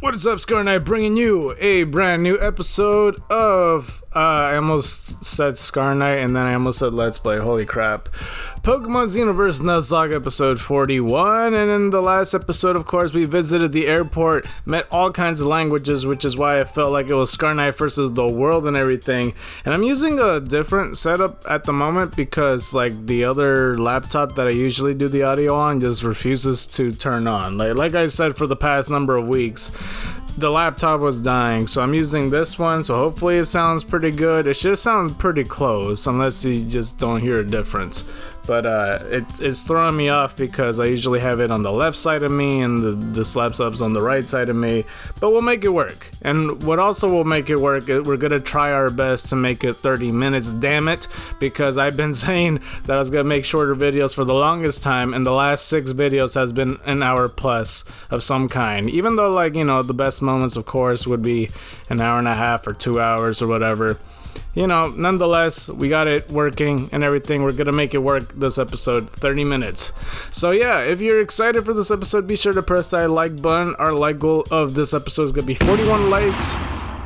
What is up, Scar Knight, bringing you a brand new episode of, I almost said Scar Knight and then I almost said Let's Play, holy crap. Pokemon Xenoverse Nuzlocke episode 41, and in the last episode, of course, we visited the airport, met all kinds of languages, which is why I felt like it was Scar Knight versus the world and everything. And I'm using a different setup at the moment because, like, the other laptop that I usually do the audio on just refuses to turn on. Like I said for the past number of weeks, the laptop was dying, so I'm using this one, so hopefully it sounds pretty good. It should sound pretty close, unless you just don't hear a difference. But it's throwing me off because I usually have it on the left side of me and this laptop's on the right side of me. But we'll make it work. And what also will make it work, we're gonna try our best to make it 30 minutes, damn it. Because I've been saying that I was gonna make shorter videos for the longest time, and the last 6 videos has been an hour plus of some kind. Even though, like, you know, the best moments, of course, would be an hour and a half or 2 hours or whatever. You know, nonetheless, we got it working and everything. We're gonna make it work this episode, 30 minutes. So yeah, if you're excited for this episode, be sure to press that like button. Our like goal of this episode is gonna be 41 likes.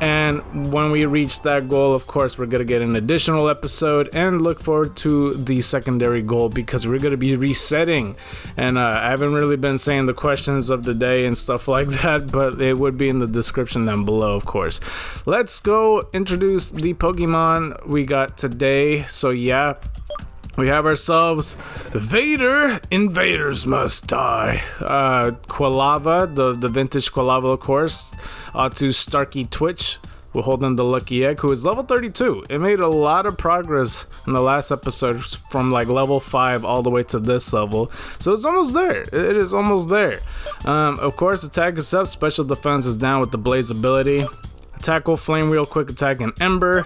And when we reach that goal, of course, we're gonna get an additional episode and look forward to the secondary goal because we're gonna be resetting. And I haven't really been saying the questions of the day and stuff like that, but it would be in the description down below, of course. Let's go introduce the Pokemon we got today. So yeah, we have ourselves Vader, Invaders Must Die. Quilava, the vintage Quilava, of course. To Starkey Twitch, we're holding the Lucky Egg, who is level 32. It made a lot of progress in the last episode from like level 5 all the way to this level. So it's almost there. It is almost there. Of course, attack is up. Special defense is down with the Blaze ability. Tackle, Flame Wheel, Quick Attack, and Ember.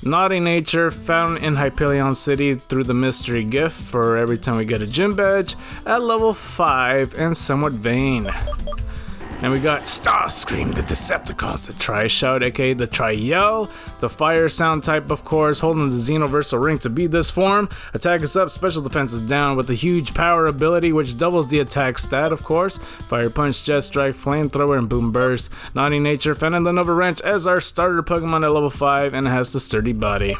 Naughty Nature, found in Hyperion City through the mystery gift for every time we get a gym badge at level 5, and somewhat vain. And we got Starscream, the Decepticons, the Tri-Shout, aka the Tri-Yell, the Fire Sound type, of course, holding the Xenoverse Ring to beat this form. Attack is up, special defense is down with the huge power ability, which doubles the attack stat, of course. Fire Punch, Jet Strike, Flamethrower, and Boom Burst. Naughty Nature, found in the Nova Wrench as our starter Pokemon at level 5, and it has the sturdy body.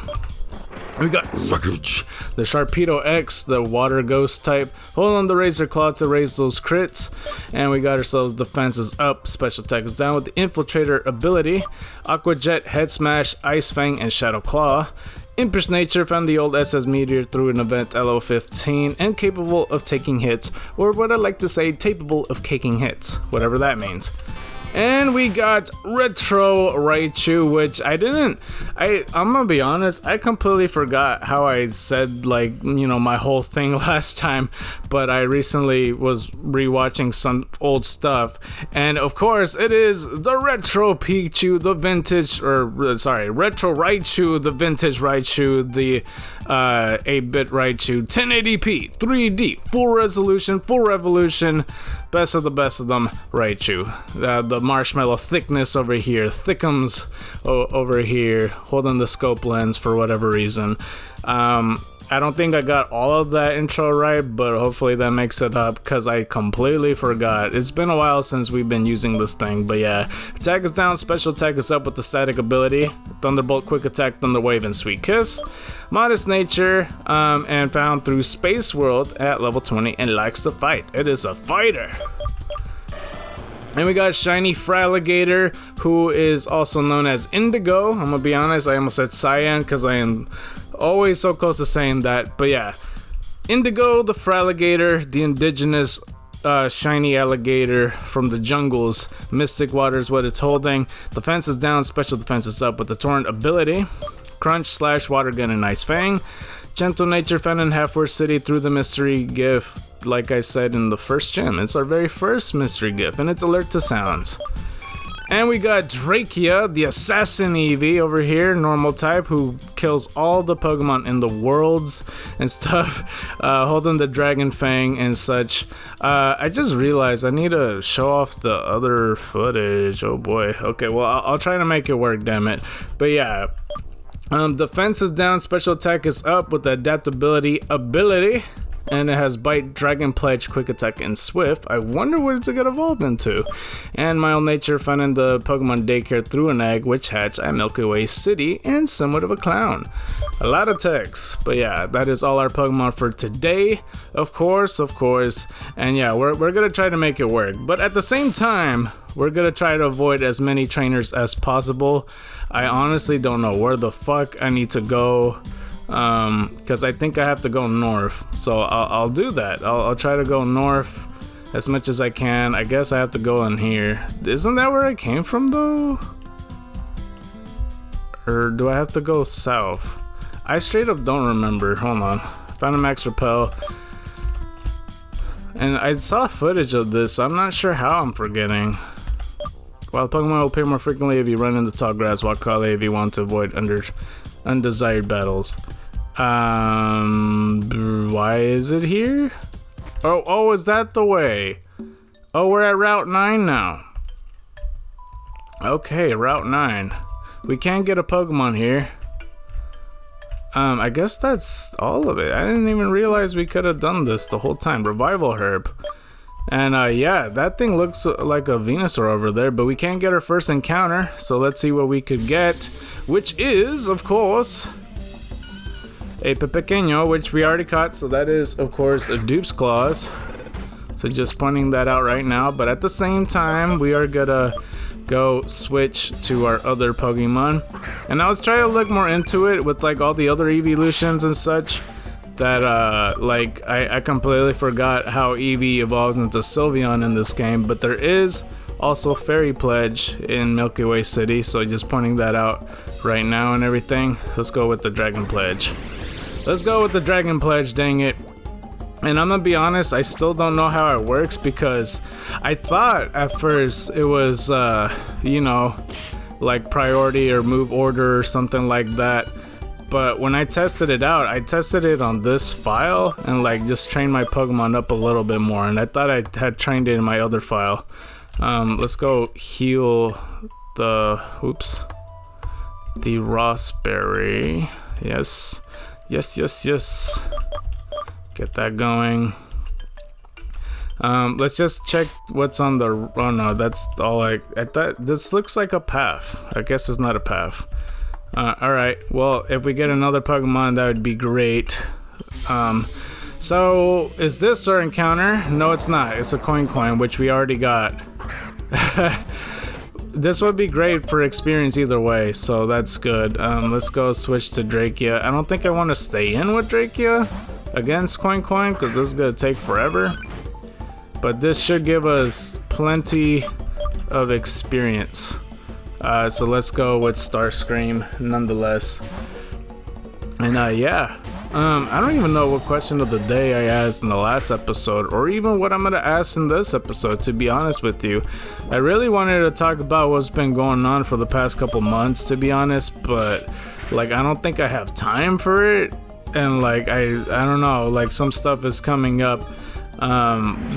We got Luggage, the Sharpedo X, the Water Ghost type, holding on the Razor Claw to raise those crits. And we got ourselves Defenses up, Special Attack is down with the Infiltrator ability. Aqua Jet, Head Smash, Ice Fang, and Shadow Claw. Empress Nature, found the old SS Meteor through an event at level 15 and capable of taking hits, or what I like to say, capable of caking hits, whatever that means. And we got Retro Raichu, which I'm gonna be honest, I completely forgot how I said, like, you know, my whole thing last time, but I recently was rewatching some old stuff, and of course it is the Retro Pikachu, the vintage, Retro Raichu, the vintage Raichu, the 8-bit Raichu, 1080p, 3D, full resolution, full revolution, best of them Raichu. The marshmallow thickness over here, thickums over here, holding the scope lens for whatever reason. I don't think I got all of that intro right, but hopefully that makes it up because I completely forgot. It's been a while since we've been using this thing, but yeah. Attack is down, special attack is up with the static ability. Thunderbolt, Quick Attack, Thunder Wave, and Sweet Kiss. Modest Nature, and found through Space World at level 20 and likes to fight. It is a fighter. And we got Shiny Fer, who is also known as Indigo. I'm gonna be honest, I almost said Cyan because I am always so close to saying that. But yeah, Indigo, the Feraligatr, the indigenous shiny alligator from the jungles. Mystic Water is what it's holding. Defense is down, special defense is up with the Torrent ability. Crunch, Slash, Water Gun, and Ice Fang. Gentle Nature, found in Half-Worth City through the mystery gift, like I said in the first gym. It's our very first mystery gift, and it's alert to sounds. And we got Drachia, the Assassin Eevee over here, normal type, who kills all the Pokemon in the worlds and stuff, holding the Dragon Fang and such. I just realized I need to show off the other footage. Oh boy. Okay, well, I'll try to make it work, damn it. But yeah. Defense is down, special attack is up with the adaptability ability. and it has Bite, Dragon Pledge, Quick Attack, and Swift. I wonder what it's gonna evolve into. And Mild Nature, finding the Pokemon daycare through an egg, which hatched at Milky Way City, and somewhat of a clown. A lot of text, but yeah, that is all our Pokemon for today. Of course. And yeah, we're gonna try to make it work. But at the same time, we're gonna try to avoid as many trainers as possible. I honestly don't know where the fuck I need to go. Because I think I have to go north, so I'll do that. I'll try to go north as much as I can. I guess I have to go in here. Isn't that where I came from though? Or do I have to go south? I straight up don't remember. Hold on. Found a Max Repel. And I saw footage of this. I'm not sure how I'm forgetting. Wild Pokemon will appear more frequently if you run into tall grass, walk quietly if you want to avoid undesired battles. Why is it here? Oh, is that the way? Oh, we're at Route 9 now. Okay, Route 9. We can't get a Pokemon here. I guess that's all of it. I didn't even realize we could have done this the whole time. Revival Herb. And yeah, that thing looks like a Venusaur over there, but we can't get our first encounter, so let's see what we could get, which is, of course, a Pequeño, which we already caught, so that is, of course, a Dupe's Claws. So just pointing that out right now, but at the same time, we are gonna go switch to our other Pokemon. And I was trying to look more into it with like all the other evolutions and such, that like I completely forgot how Eevee evolves into Sylveon in this game, but there is also Fairy Pledge in Milky Way City, so just pointing that out right now and everything. Let's go with the Dragon Pledge. Let's go with the Dragon Pledge, dang it. And I'm gonna be honest, I still don't know how it works, because I thought at first it was you know, like priority or move order or something like that. But when I tested it out, I tested it on this file and like just trained my Pokemon up a little bit more, and I thought I had trained it in my other file. Let's go heal the the Rossberry. Yes. Get that going. Let's just check what's on the, oh no, that's all I thought. This looks like a path. I guess it's not a path. Alright, well, if we get another Pokemon, that would be great. So, is this our encounter? No, it's not. It's a coin, which we already got. This would be great for experience either way, so that's good. Let's go switch to Drakia. I don't think I want to stay in with Drakia against coin, because this is going to take forever. But this should give us plenty of experience. So let's go with Starscream nonetheless. And yeah, I don't even know what question of the day I asked in the last episode, or even what I'm gonna ask in this episode, to be honest with you. I really wanted to talk about what's been going on for the past couple months, to be honest, but like I don't think I have time for it. And like I don't know, like some stuff is coming up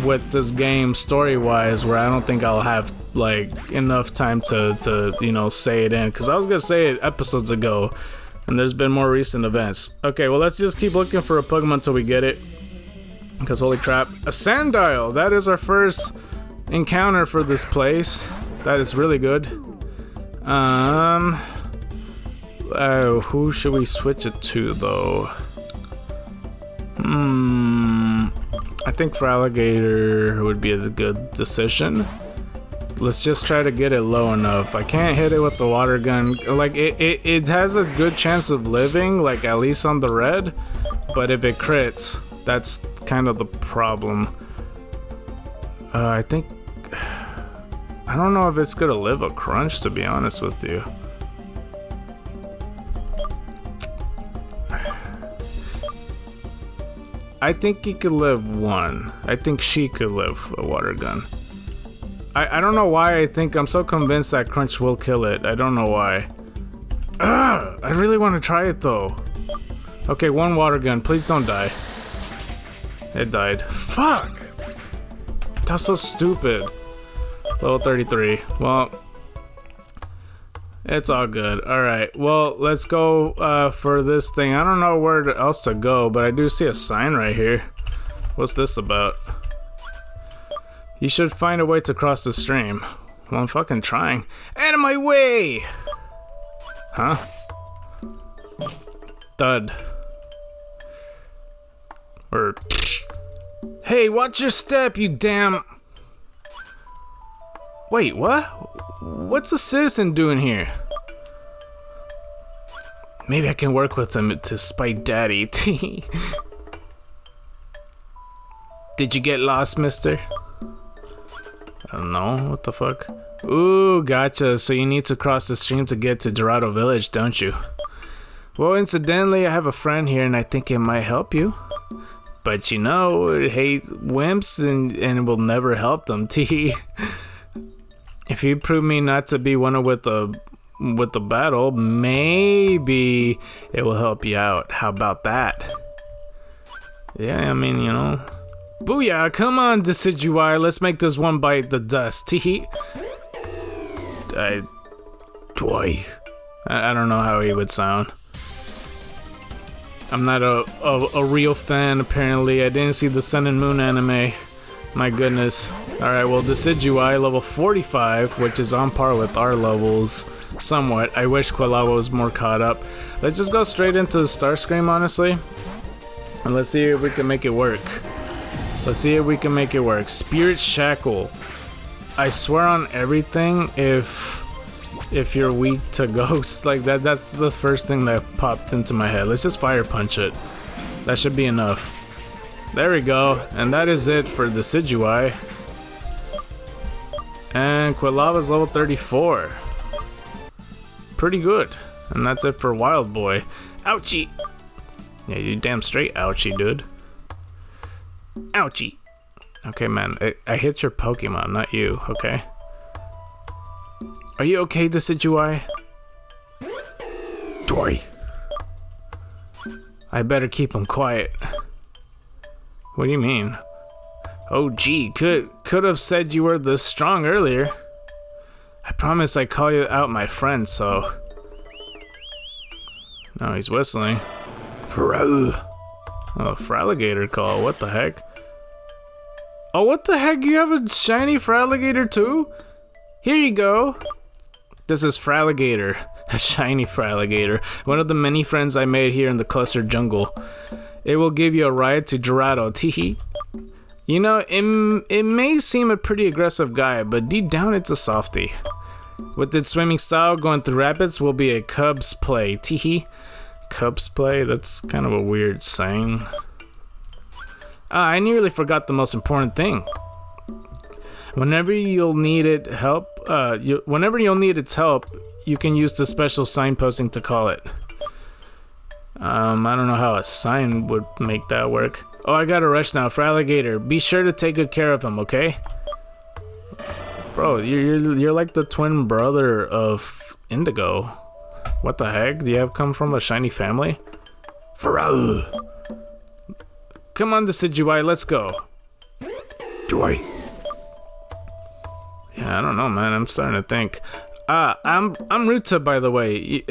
with this game story wise where I don't think I'll have like enough time to you know, say it in, because I was gonna say it episodes ago and there's been more recent events. Okay, well, let's just keep looking for a Pokemon until we get it, because holy crap, a Sandile! That is our first encounter for this place. That is really good. Who should we switch it to though? I think for Alligator would be a good decision. Let's just try to get it low enough. I can't hit it with the water gun. Like it has a good chance of living, like at least on the red, but if it crits, that's kind of the problem. I think, I don't know if it's gonna live a crunch, to be honest with you. I think he could live one. I think she could live a water gun. I don't know why I think, I'm so convinced that crunch will kill it. I don't know why. Ugh, I really want to try it though. Okay, one water gun. Please don't die. It died. Fuck! That's so stupid. Level 33. Well, it's all good. Alright, well, let's go for this thing. I don't know where else to go, but I do see a sign right here. What's this about? You should find a way to cross the stream. Well, I'm fucking trying. Out of my way! Huh? Thud. Or... Hey, watch your step, you damn... Wait, what? What's a citizen doing here? Maybe I can work with him to spite Daddy. Did you get lost, mister? I don't know, what the fuck? Ooh, gotcha. So you need to cross the stream to get to Dorado Village, don't you? Well, incidentally, I have a friend here and I think it might help you. But you know, it hate wimps and it will never help them, tee. If you prove me not to be one with the battle, maybe it will help you out. How about that? Yeah, I mean, you know. Booyah, come on, Decidueye, let's make this one bite the dust, tee. I don't know how he would sound. I'm not a real fan, apparently. I didn't see the Sun and Moon anime. My goodness. Alright, well, Decidueye, level 45, which is on par with our levels, somewhat. I wish Quilava was more caught up. Let's just go straight into the Starscream, honestly. And let's see if we can make it work. Let's see if we can make it work. Spirit Shackle. I swear on everything, if you're weak to ghosts, like that's the first thing that popped into my head. Let's just fire punch it. That should be enough. There we go. And that is it for Decidueye. And Quilava's level 34. Pretty good. And that's it for Wild Boy. Ouchie! Yeah, you damn straight ouchie, dude. Ouchie! Okay, man, I hit your Pokemon, not you, okay? Are you okay, Decidueye? Doy. I better keep him quiet. What do you mean? Oh gee, could have said you were this strong earlier. I promise I call you out my friend, so... No, he's whistling. Oh, Fraligator call, what the heck? Oh, what the heck? You have a shiny Fraligator too? Here you go. This is Fraligator, a shiny Fraligator, one of the many friends I made here in the clustered jungle. It will give you a ride to Dorado, teehee. You know, it may seem a pretty aggressive guy, but deep down it's a softie. With its swimming style, going through rapids will be a cub's play, teehee. Cub's play? That's kind of a weird saying. I nearly forgot the most important thing. Whenever you'll need its help, you can use the special signposting to call it. I don't know how a sign would make that work. Oh, I gotta rush now. Fraligator, be sure to take good care of him, okay? Bro, you're like the twin brother of Indigo. What the heck? Do you have come from a shiny family? Come on, Decidueye, let's go. Joy. Yeah, I don't know, man. I'm starting to think. I'm Ruta, by the way.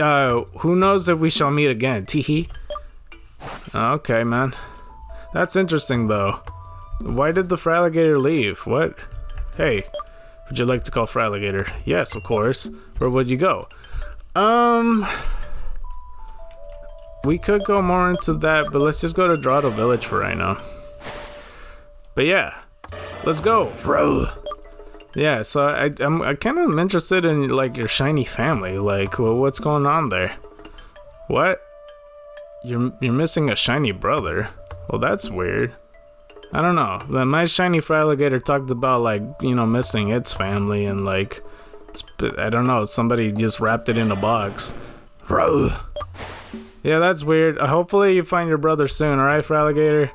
Who knows if we shall meet again? Teehee. Okay, man. That's interesting, though. Why did the Fraligator leave? What? Hey, would you like to call Fraligator? Yes, of course. Where would you go? We could go more into that, but let's just go to Dorado Village for right now. But yeah, let's go. Fro. Yeah, so I'm kind of interested in like your shiny family. Like, well, what's going on there? What? You're missing a shiny brother. Well, that's weird. I don't know. My shiny Fraligator talked about like, you know, missing its family and like, I don't know. Somebody just wrapped it in a box. Fro. Yeah, that's weird. Hopefully you find your brother soon. All right, Fraligator.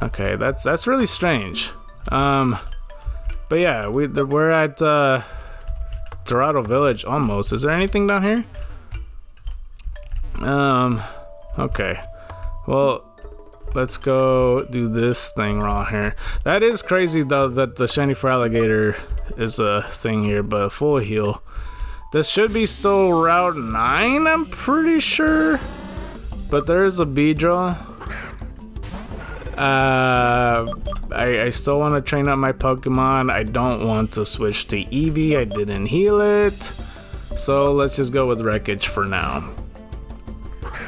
Okay, that's really strange. But yeah, we're at Dorado Village almost. Is there anything down here? Okay. Well, let's go do this thing wrong here. That is crazy though that the shiny Fraligator is a thing here, but full heal. This should be still Route 9, I'm pretty sure. But there is a Beedrill. I still want to train up my Pokemon. I don't want to switch to Eevee. I didn't heal it. So let's just go with Wreckage for now.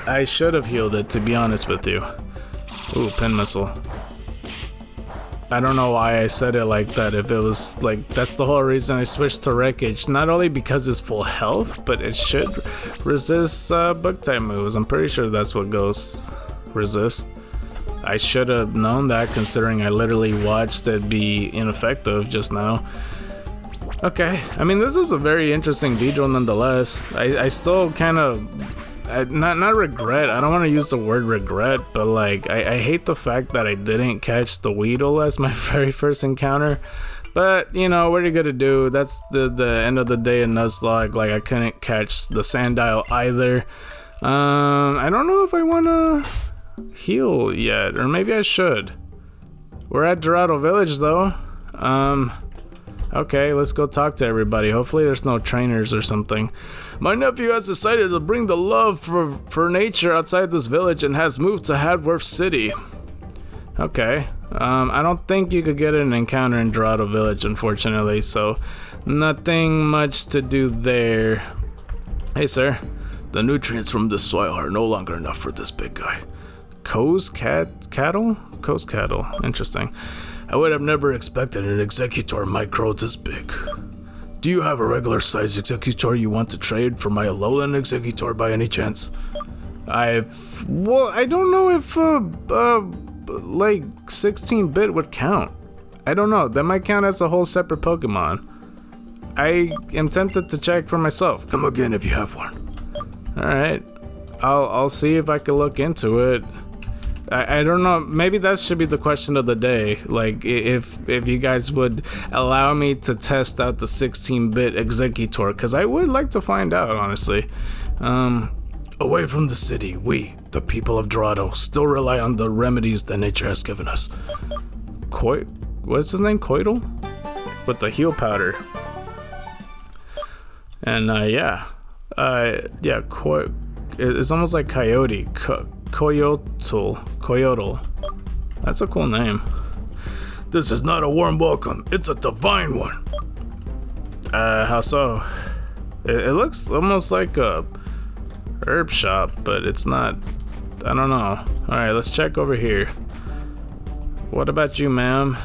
I should have healed it, to be honest with you. Ooh, Pin Missile. I don't know why I said it like that. If it was like, that's the whole reason I switched to Wreckage. Not only because it's full health, but it should resist bug type moves. I'm pretty sure that's what Ghost resist. I should have known that, considering I literally watched it be ineffective just now. Okay, I mean, this is a very interesting Beedrill nonetheless. I still kind of, not regret, I don't want to use the word regret, but like, I hate the fact that I didn't catch the Weedle as my very first encounter. But, you know, what are you gonna do? That's the end of the day in Nuzlocke. Like, I couldn't catch the Sandile either. I don't know if I want to heal yet, or maybe I should. We're at Dorado Village though. Okay, let's go talk to everybody. Hopefully there's no trainers or something. My nephew has decided to bring the love for nature outside this village and has moved to Hadworth City. Okay, I don't think you could get an encounter in Dorado Village, unfortunately, so nothing much to do there. Hey sir, the nutrients from this soil are no longer enough for this big guy. Coast cattle? Coast cattle, interesting. I would have never expected an Exeggutor might grow this big. Do you have a regular sized Exeggutor you want to trade for my Alolan Exeggutor by any chance? Well, I don't know if like 16-bit would count. I don't know, that might count as a whole separate Pokemon. I am tempted to check for myself. Come again if you have one. Alright, I'll see if I can look into it. I don't know, maybe that should be the question of the day. Like, if you guys would allow me to test out the 16-bit Exeggutor, because I would like to find out, honestly. Away from the city, we, the people of Dorado, still rely on the remedies that nature has given us. What's his name? Coital? With the heal powder. And, yeah, it's almost like Coyote. Coyotl. That's a cool name. This is not a warm welcome, it's a divine one. How so? It looks almost like a herb shop, but it's not. I don't know. Alright, let's check over here. What about you, ma'am?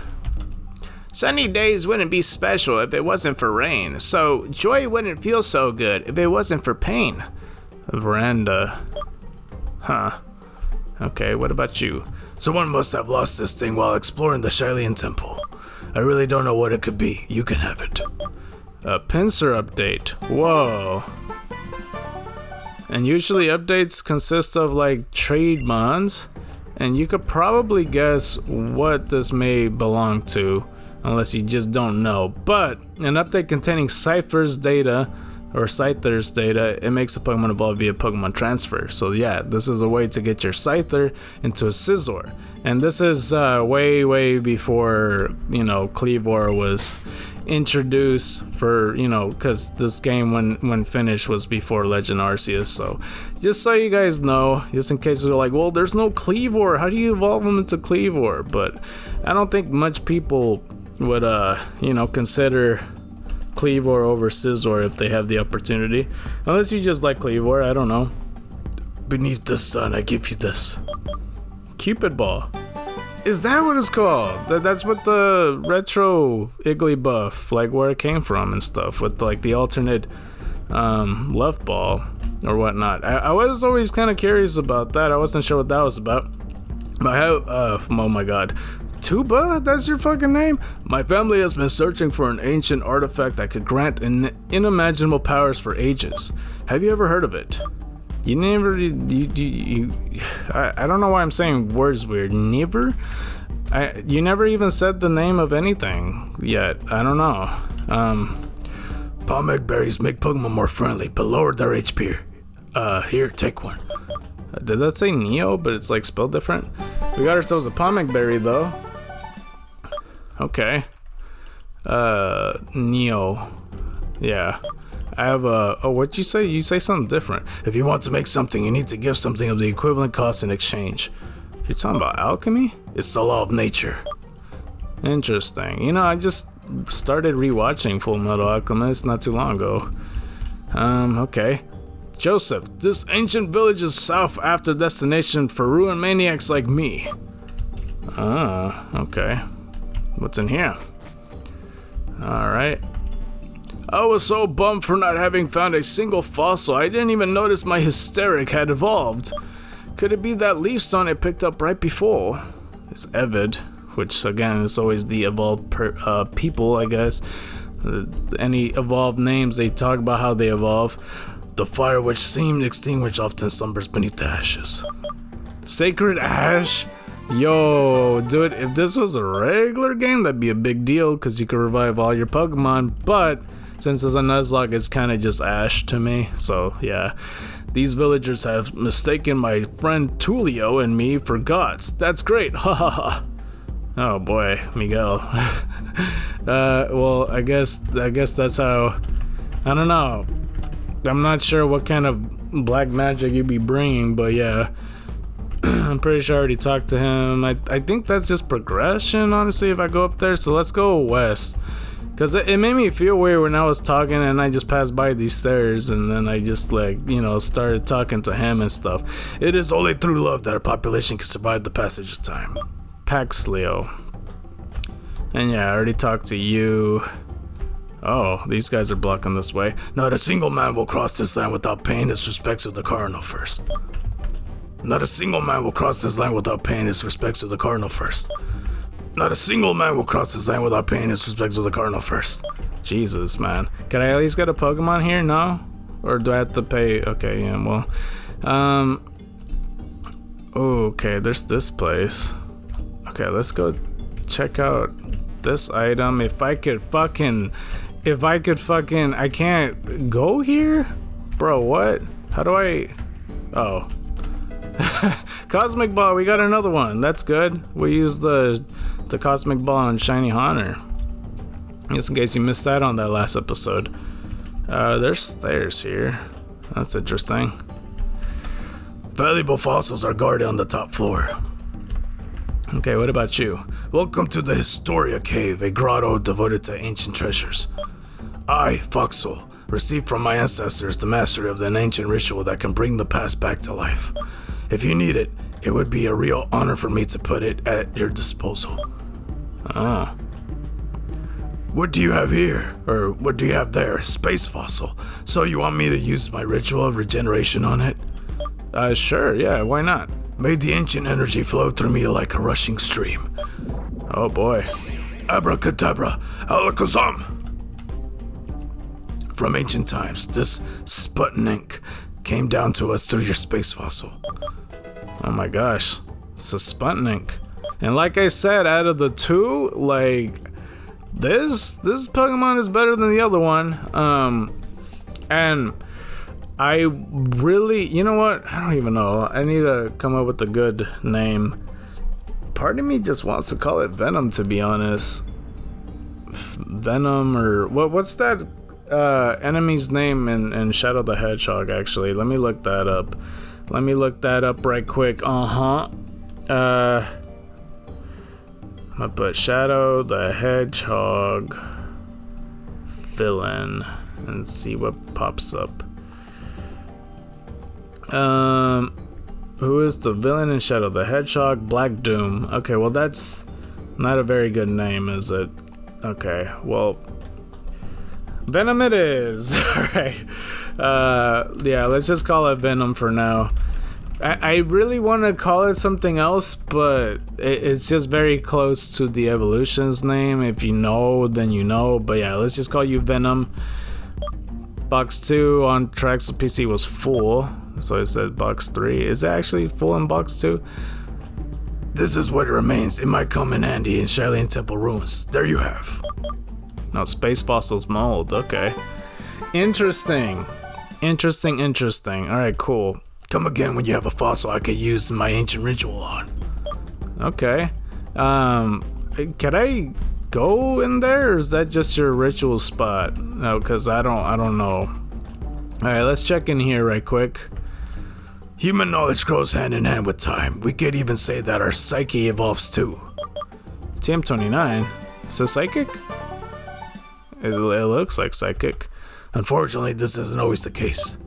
Sunny days wouldn't be special if it wasn't for rain, so joy wouldn't feel so good if it wasn't for pain. A veranda. Huh. Okay, what about you? Someone must have lost this thing while exploring the Hylian Temple. I really don't know what it could be. You can have it. A pincer update. Whoa. And usually updates consist of like trade mons, and you could probably guess what this may belong to, unless you just don't know. But an update containing Cypher's data, or Scyther's data, it makes the Pokemon evolve via Pokemon transfer. So yeah, this is a way to get your Scyther into a Scizor. And this is way before, you know, Kleavor was introduced for, you know, because this game when finished was before Legend Arceus. So just so you guys know, just in case you're like, well, there's no Kleavor, how do you evolve them into Kleavor? But I don't think much people would, you know, consider Kleavor over Scizor if they have the opportunity. Unless you just like Kleavor, I don't know. Beneath the sun, I give you this. Cupid Ball. Is that what it's called? That's what the retro Igglybuff, like where it came from and stuff, with like the alternate love ball or whatnot. I was always kind of curious about that. I wasn't sure what that was about. But oh my god. Tuba? That's your fucking name? My family has been searching for an ancient artifact that could grant unimaginable powers for ages. Have you ever heard of it? You never, I don't know why I'm saying words weird. Never? You never even said the name of anything yet. I don't know. Pomegg berries make Pokemon more friendly, but lower their HP. Here, take one. Did that say Neo, but it's like spelled different? We got ourselves a Pomegg berry though. Okay. Neo. Yeah. I have a... Oh, what'd you say? You say something different. If you want to make something, you need to give something of the equivalent cost in exchange. You're talking about alchemy? It's the law of nature. Interesting. You know, I just started rewatching Full Metal Alchemist not too long ago. Okay. Joseph, this ancient village is south after destination for ruined maniacs like me. Oh, okay. What's in here? Alright. I was so bummed for not having found a single fossil, I didn't even notice my hysteric had evolved. Could it be that leaf stone I picked up right before? It's Evid, which again is always the evolved people, I guess. Any evolved names, they talk about how they evolve. The fire which seemed extinguished often slumbers beneath the ashes. Sacred Ash? Yo, dude, if this was a regular game, that'd be a big deal, because you could revive all your Pokemon, but since it's a Nuzlocke, it's kind of just Ash to me, so yeah. These villagers have mistaken my friend Tulio and me for gods. That's great, hahaha. Oh boy, Miguel. Well, I guess that's how, I don't know. I'm not sure what kind of black magic you'd be bringing, but yeah. I'm pretty sure I already talked to him. I think that's just progression, honestly, if I go up there. So let's go west. Because it made me feel weird when I was talking and I just passed by these stairs and then I just, like, you know, started talking to him and stuff. It is only through love that our population can survive the passage of time. Paxleo. And yeah, I already talked to you. Oh, these guys are blocking this way. Not a single man will cross this land without paying his respects to the Cardinal first. Not a single man will cross this land without paying his respects to the Cardinal first. Not a single man will cross this land without paying his respects to the Cardinal first. Jesus, man. Can I at least get a Pokemon here? No? Or do I have to pay? Okay, yeah, well. Okay, there's this place. Okay, let's go check out this item. If I could fucking, I can't go here? Bro, what? How do I, oh. Cosmic Ball, we got another one. That's good. We used the Cosmic Ball on Shiny Hunter. Just in case you missed that on that last episode. There's stairs here. That's interesting. Valuable fossils are guarded on the top floor. Okay, what about you? Welcome to the Historia Cave, a grotto devoted to ancient treasures. I, Foxel, received from my ancestors the mastery of an ancient ritual that can bring the past back to life. If you need it, it would be a real honor for me to put it at your disposal. Oh. What do you have here? Or what do you have there? A space fossil. So you want me to use my ritual of regeneration on it? Sure, yeah, why not? May the ancient energy flow through me like a rushing stream. Oh boy. Abracadabra, alakazam! From ancient times, this Sputnik came down to us through your space fossil. Oh my gosh, it's a Sputnik. And like I said, out of the two, like, this Pokemon is better than the other one. And I really, you know what? I don't even know. I need to come up with a good name. Part of me just wants to call it Venom, to be honest. Venom, or what's that enemy's name in Shadow the Hedgehog, actually? Let me look that up. Let me look that up right quick. I'm gonna put Shadow the Hedgehog villain and see what pops up. Who is the villain in Shadow the Hedgehog? Black Doom. Okay, well that's not a very good name, is it? Okay, well, Venom it is. Alright. Yeah, let's just call it Venom for now. I really want to call it something else, but it's just very close to the evolution's name. If you know, then you know. But yeah, let's just call you Venom. Box 2 on Tracks of PC was full, so I said box 3. Is it actually full in box 2? This is what remains. It might come in handy in Shaolin Temple ruins. There you have. No, space fossils mold. Okay. Interesting. Interesting. Alright, cool. Come again when you have a fossil I could use my ancient ritual on. Okay. Can I go in there, or is that just your ritual spot? No, because I don't know. Alright, let's check in here right quick. Human knowledge grows hand in hand with time. We could even say that our psyche evolves too. TM29? Is this psychic? It looks like psychic. Unfortunately, this isn't always the case.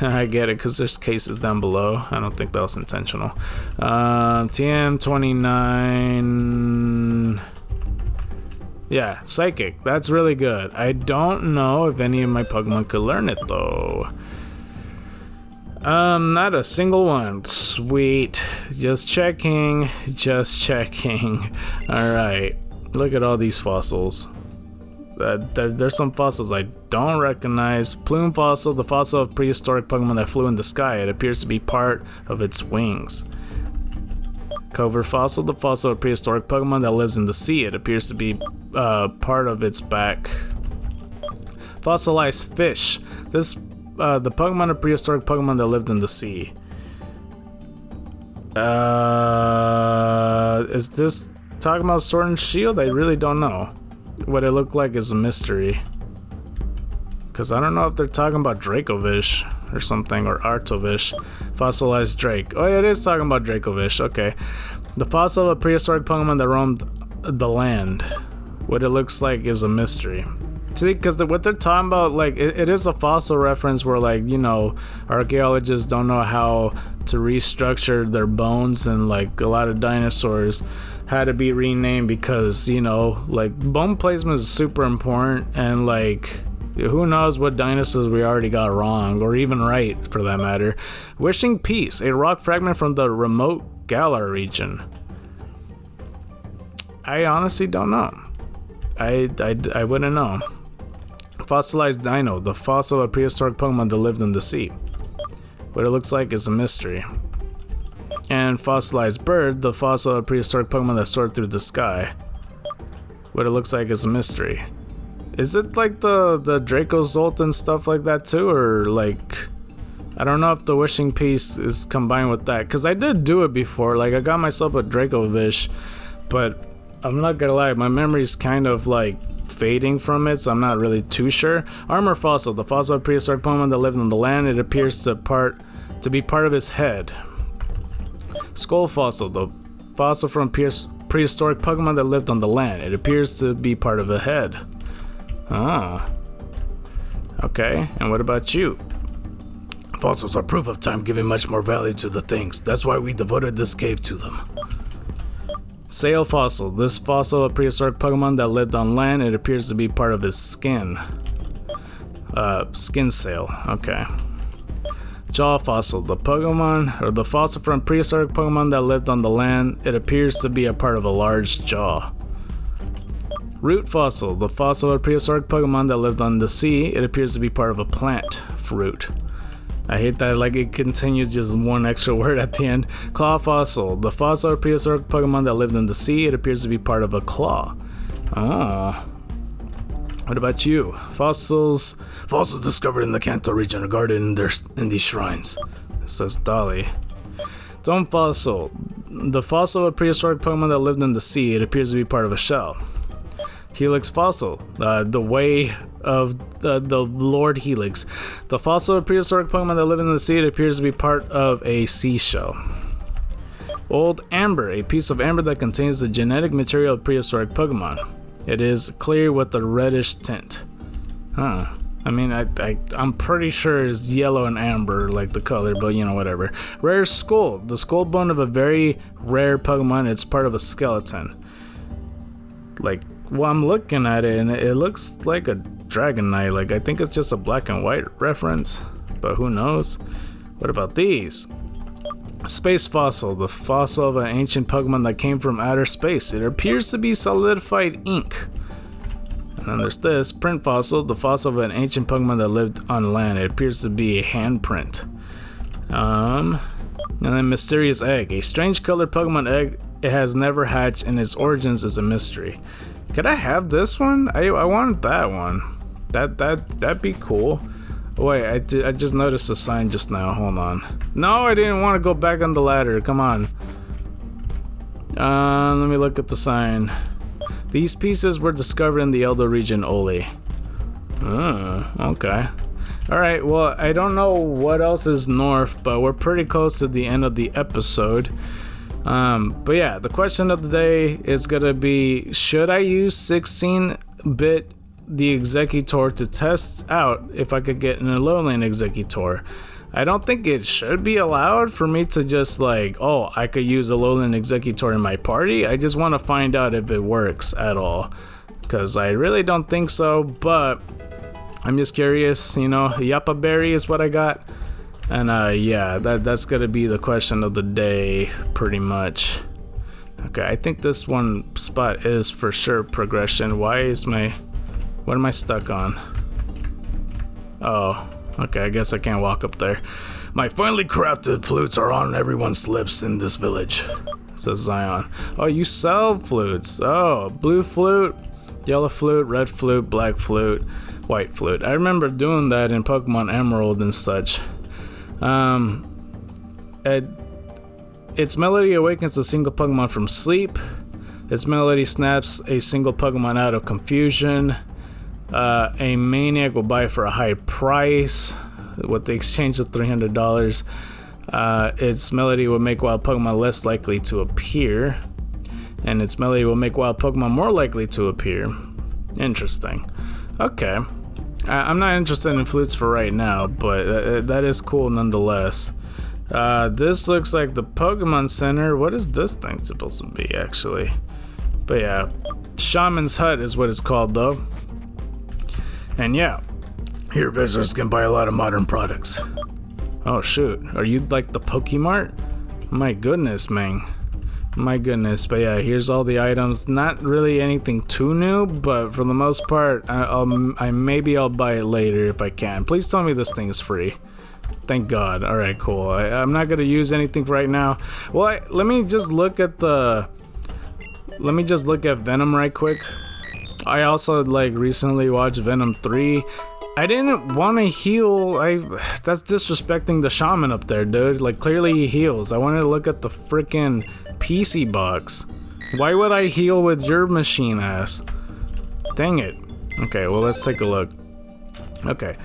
I get it, because there's cases down below. I don't think that was intentional. TM29... Yeah, psychic. That's really good. I don't know if any of my Pokemon could learn it, though. Not a single one. Sweet. Just checking. Just checking. Alright. Look at all these fossils. There's some fossils I don't recognize. Plume fossil, the fossil of prehistoric Pokemon that flew in the sky. It appears to be part of its wings. Cover fossil, the fossil of prehistoric Pokemon that lives in the sea. It appears to be part of its back. Fossilized fish. This the Pokemon of prehistoric Pokemon that lived in the sea. Is this talking about Sword and Shield? I really don't know. What it looked like is a mystery. Because I don't know if they're talking about Dracovish or something, or Artovish. Fossilized Drake. Oh, yeah, it is talking about Dracovish. Okay. The fossil of a prehistoric Pokemon that roamed the land. What it looks like is a mystery. See, because what they're talking about, like, it is a fossil reference where, like, you know, archaeologists don't know how to restructure their bones, and, like, a lot of dinosaurs had to be renamed because, you know, like, bone placement is super important, and, like, who knows what dinosaurs we already got wrong, or even right, for that matter. Wishing Peace, a rock fragment from the remote Galar region. I honestly don't know. I wouldn't know. Fossilized Dino, the fossil of prehistoric Pokemon that lived in the sea. What it looks like is a mystery. And Fossilized Bird, the fossil of prehistoric Pokemon that soared through the sky. What it looks like is a mystery. Is it like the Dracozolt and stuff like that too, or like, I don't know if the Wishing Piece is combined with that, because I did do it before. Like, I got myself a Dracovish, but I'm not gonna lie, my memory's kind of like fading from it, so I'm not really too sure. Armor Fossil, the fossil of prehistoric Pokemon that lived on the land. It appears to be part of its head. Skull Fossil, the fossil from prehistoric Pokemon that lived on the land. It appears to be part of a head. Ah. Okay, and what about you? Fossils are proof of time, giving much more value to the things. That's why we devoted this cave to them. Sail Fossil. This fossil of prehistoric Pokemon that lived on land. It appears to be part of his skin. Skin sail. Okay. Jaw Fossil. The Pokemon, or the fossil from prehistoric Pokemon that lived on the land. It appears to be a part of a large jaw. Root Fossil. The fossil of prehistoric Pokemon that lived on the sea. It appears to be part of a plant fruit. I hate that, like, it continues just one extra word at the end. Claw Fossil. The fossil of prehistoric Pokemon that lived in the sea. It appears to be part of a claw. Oh. What about you? Fossils discovered in the Kanto region are guarded in these shrines. It says Dolly. Dome Fossil. The fossil of prehistoric Pokemon that lived in the sea. It appears to be part of a shell. Helix Fossil, the way of the Lord Helix. The fossil of prehistoric Pokemon that live in the sea. It appears to be part of a seashell. Old Amber, a piece of amber that contains the genetic material of prehistoric Pokemon. It is clear with a reddish tint. Huh. I mean, I'm pretty sure it's yellow and amber, like the color, but you know, whatever. Rare Skull, the skull bone of a very rare Pokemon. It's part of a skeleton. Like, well, I'm looking at it and it looks like a Dragonite. Like, I think it's just a black and white reference, but who knows? What about these? Space Fossil, the fossil of an ancient Pokemon that came from outer space. It appears to be solidified ink. And then there's this Print Fossil, the fossil of an ancient Pokemon that lived on land. It appears to be a handprint. And then Mysterious Egg, a strange colored Pokemon egg. It has never hatched and its origins is a mystery. Could I have this one? I wanted that one. That'd be cool. Wait, I just noticed a sign just now. Hold on. No, I didn't want to go back on the ladder. Come on. Let me look at the sign. These pieces were discovered in the Eldo region only. Okay. Alright, well, I don't know what else is north, but we're pretty close to the end of the episode. But yeah, the question of the day is gonna be, should I use 16-bit the Exeggutor to test out if I could get an Alolan Exeggutor? I don't think it should be allowed for me to just like, oh, I could use Alolan Exeggutor in my party. I just want to find out if it works at all, because I really don't think so, but I'm just curious. You know, Yappa Berry is what I got. And yeah, that's gonna be the question of the day, pretty much. Okay, I think this one spot is for sure progression. What am I stuck on? Oh, okay, I guess I can't walk up there. My finely crafted flutes are on everyone's lips in this village, says Zion. Oh, you sell flutes. Oh, blue flute, yellow flute, red flute, black flute, white flute. I remember doing that in Pokemon Emerald and such. Its melody awakens a single Pokemon from sleep. Its melody snaps a single Pokemon out of confusion. A maniac will buy for a high price with the exchange of $300. Its melody will make wild Pokemon less likely to appear, and its melody will make wild Pokemon more likely to appear. Interesting. Okay. I'm not interested in flutes for right now, but that is cool nonetheless. This looks like the Pokemon Center. What is this thing supposed to be, actually? But yeah, Shaman's Hut is what it's called, though. And yeah, here visitors can buy a lot of modern products. Oh shoot, are you like the Pokemart? My goodness, man. My goodness. But yeah, here's all the items. Not really anything too new, but for the most part, maybe I'll buy it later if I can. Please tell me this thing is free. Thank God. All right, cool. I'm not gonna use anything right now. Well, let me just look at Venom right quick. I also like recently watched Venom 3. I didn't want to heal. That's disrespecting the shaman up there, dude. Like, clearly he heals. I wanted to look at the freaking PC box. Why would I heal with your machine ass? Dang it. Okay, well, let's take a look. Okay,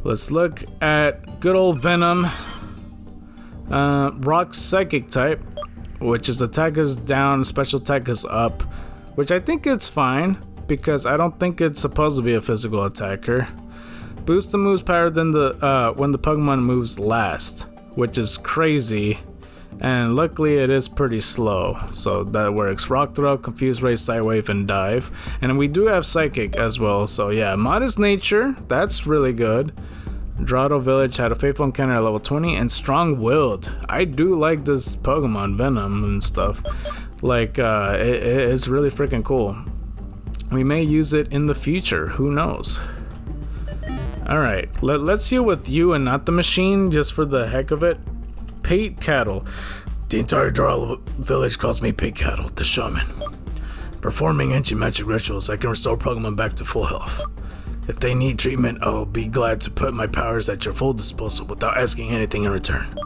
let's look at good old Venom. Rock Psychic type, which is attack is down, special attack is up, which I think it's fine because I don't think it's supposed to be a physical attacker. Boost the move's power when the Pokemon moves last, which is crazy, and luckily it is pretty slow, so that works. Rock Throw, Confuse Ray, Sidewave, and Dive, and we do have Psychic as well, so yeah. Modest Nature, that's really good. Drado Village had a Faithful Encounter at level 20, and Strong Willed. I do like this Pokemon, Venom and stuff. Like, it's really freaking cool. We may use it in the future, who knows? Alright, let's heal with you and not the machine, just for the heck of it. Pate Cattle. The entire Drado village calls me Pate Cattle, the shaman. Performing ancient magic rituals, I can restore Pokemon back to full health. If they need treatment, I'll be glad to put my powers at your full disposal without asking anything in return.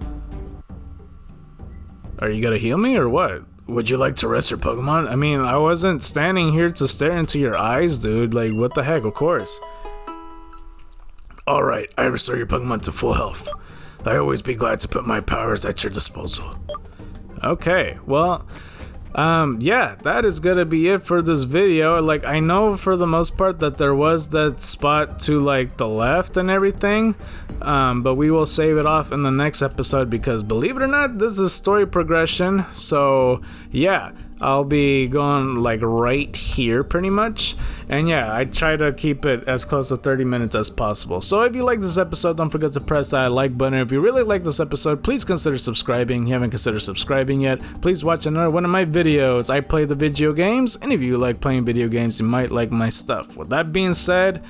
Are you gonna heal me or what? Would you like to rest your Pokemon? I mean, I wasn't standing here to stare into your eyes, dude. Like, what the heck? Of course. Alright, I restore your Pokemon to full health. I always be glad to put my powers at your disposal. Okay, well, yeah, that is gonna be it for this video. Like, I know for the most part that there was that spot to like the left and everything, but we will save it off in the next episode because, believe it or not, this is story progression. So yeah, I'll be going like right here pretty much, and yeah, I try to keep it as close to 30 minutes as possible. So if you like this episode, don't forget to press that like button. If you really like this episode, please consider subscribing. If you haven't considered subscribing yet, please watch another one of my videos. I play the video games, and if you like playing video games, you might like my stuff. With that being said,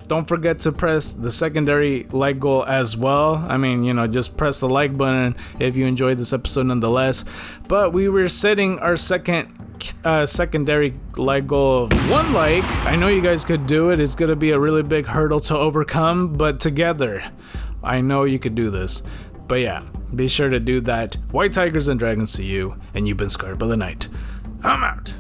don't forget to press the secondary like goal as well. I mean, you know, just press the like button if you enjoyed this episode nonetheless. But we were setting our secondary like goal of 1 like. I know you guys could do it. It's gonna be a really big hurdle to overcome, but together, I know you could do this. But yeah, be sure to do that. White tigers and dragons to you, and you've been scarred by the night. I'm out.